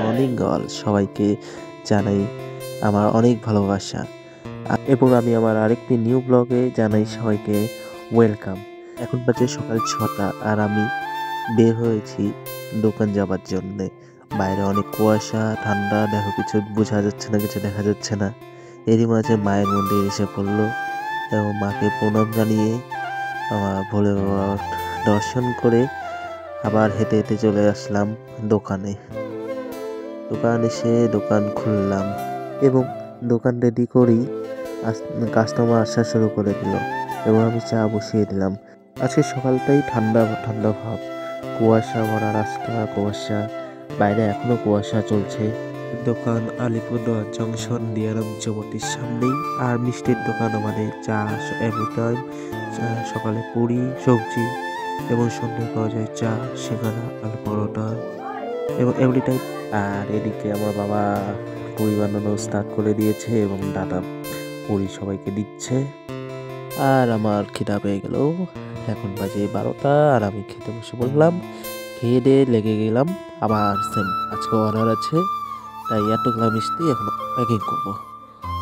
Morning all সবাইকে জানাই আমার অনেক ভালোবাসা এবং আমি আমার আরেকটি নিউ ব্লগে জানাই সবাইকে ওয়েলকাম। এখন বাজে সকাল 6টা আর আমি বের হয়েছি দোকান যাবার জন্যে। বাইরে অনেক কুয়াশা, ঠান্ডা, দেখো কিছু বোঝা যাচ্ছে না, কিছু দেখা যাচ্ছে না। এরই মাঝে মায়ের মন্দির এসে পড়লো এবং মাকে প্রণাম জানিয়ে আমার ভোলে বাবার দর্শন করে আবার হেঁটে হেঁটে চলে আসলাম দোকানে এসে দোকান খুললাম এবং দোকান রেডি করেই কাস্টমার আসা শুরু করে দিল এবং আমি চা বসিয়ে দিলাম। আজকে সকালটাই ঠান্ডা ঠান্ডা ভাব, কুয়াশা ভরা রাস্তা, কুয়াশা, বাইরে এখনো কুয়াশা চলছে। দোকান আলিপুরদুয়ার জংশন দিয়ারাম চৌমতির সামনেই। আর মিষ্টির দোকান আমাদের চা এভরি টাইম, সকালে পুরি সবজি এবং সন্ধ্যায় পাওয়া যায় চা, সিঙ্গারা, আলু পরোটা এবং এভরি টাইম। আর এদিকে আমার বাবা পুরি বানানো স্টার্ট করে দিয়েছে এবং দাদা পুরি সবাইকে দিচ্ছে। আর আমার খিদা পেয়ে গেল, এখন বাজে 12টা আর আমি খেতে বসে বললাম। খেয়ে দিয়ে লেগে গেলাম আবার সেম, আজকে অর্ডার আছে তাই এতগুলো মিষ্টি এখন প্যাকিং করবো।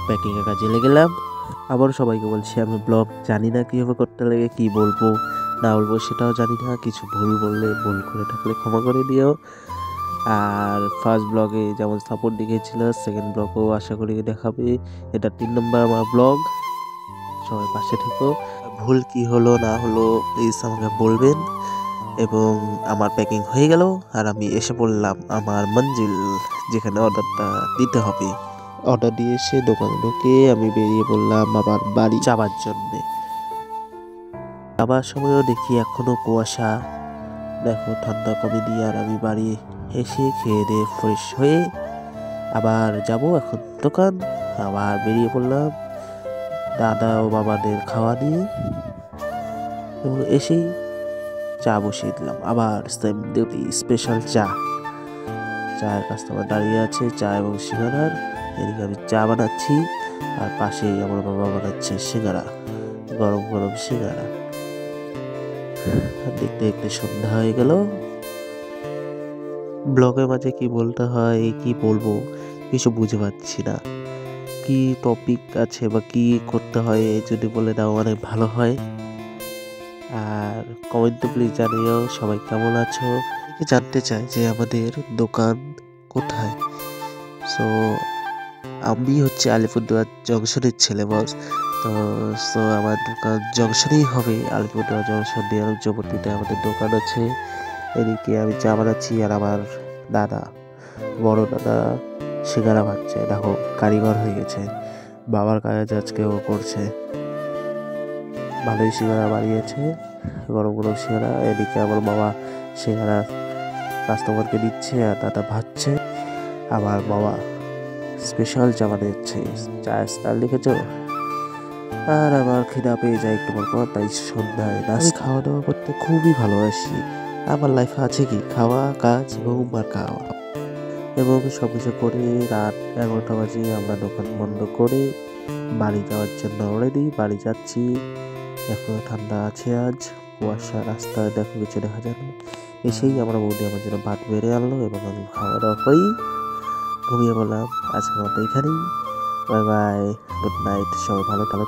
প্যাকিংয়ের কাজে লেগে গেলাম। আবার সবাইকে বলছি আমি ব্লগ জানি না কীভাবে করতে লাগে, কী বলবো না বলবো সেটাও জানি না। কিছু ভুল বললে, ভুল করে থাকলে ক্ষমা করে দিও। আর ফার্স্ট ব্লগে যেমন সাপোর্ট দেখিয়েছিল, সেকেন্ড ব্লগও আশা করি দেখাবে। এটা 3 নম্বর আমার ব্লগ, সবাই পাশে থেকো। ভুল কি হলো না হলো প্লিজ আমাকে বলবেন। এবং আমার প্যাকিং হয়ে গেল আর আমি এসে পড়লাম আমার মঞ্জিল, যেখানে অর্ডারটা দিতে হবে। অর্ডার দিয়ে এসে দোকানে ঢুকে আমি বেরিয়ে পড়লাম আবার বাড়ি যাবার জন্যে। যাবার সময়ও দেখি এখনো কুয়াশা, দেখো ঠান্ডা কমেনি। আর আমি বাড়ি এসে খেয়ে দিয়ে ফ্রেশ হয়ে আবার যাব এখন দোকান। আবার বেরিয়ে পড়লাম দাদা ও বাবাদের খাওয়া নিয়ে এবং এসেই চা বসিয়ে দিলাম। আবার সেম ডিউটি, স্পেশাল চা। চায়ের কাস্টমার দাঁড়িয়ে আছে চা এবং সিঙ্গারার। এদিকে আমি চা বানাচ্ছি আর পাশেই আমার বাবা বানাচ্ছে সিঙ্গারা, গরম গরম সিঙ্গারা। দেখতে দেখতে সন্ধ্যা হয়ে গেল। ব্লগের মাঝে কি বলতে হয়, কি বলবো কিছু বুঝে পাচ্ছি না। কি টপিক আছে বা কি করতে হয় যদি বলে দাও অনেক ভালো হয়। আর কমেন্টে প্লিজ জানিও সবাই কেমন আছো। জানতে চাই যে আমাদের দোকান কোথায়। সো আমি হচ্ছে আলিপুরদুয়ার জংশনের ছেলে বস, তো আমার দোকান জংশনেই হবে। আলিপুরদুয়ার জংশন দিয়ে চৌমতিতে আমাদের দোকান আছে। এদিকে আমি চা বানাচ্ছি আর আমার দাদা, বড় দাদা সিঙ্গারা ভাজছে। দেখো কারিগর হয়ে গেছে, বাবার কাজ আজকে ও করছে। ভালোই সিঙ্গারা বানিয়েছে, গরম গরম সিঙ্গারা। এদিকে আমার বাবা সিঙ্গারা কাস্টমারকে দিচ্ছে আর দাদা ভাজছে। আমার বাবা স্পেশাল চা বানিয়েছে, চায়ের স্টাইল লিখেছ। আর আমার খিদা পেয়ে যায় একটু পর, তাই সন্ধ্যায় আমি খাওয়া দাওয়া করতে খুবই ভালোবাসি। আমার লাইফে আছে কি খাওয়া, কাজ, ঘুম আর খাওয়া। এবং সব কিছু করে রাত 11টা বাজে আমরা দোকান বন্ধ করে বাড়ি যাওয়ার জন্য রেডি। বাড়ি যাচ্ছি, এখনো ঠান্ডা আছে, আজ কুয়াশা, রাস্তায় দেখো কিছু দেখা যায় না। এসেই আমার বৌদি আমার জন্য ভাত বেড়ে আনলো এবং আমি খাওয়া দাওয়া করি, ঘুমিয়ে বললাম। আজকের মতো এখানেই, বাই বাই, গুড নাইট, সবাই ভালো থাকো।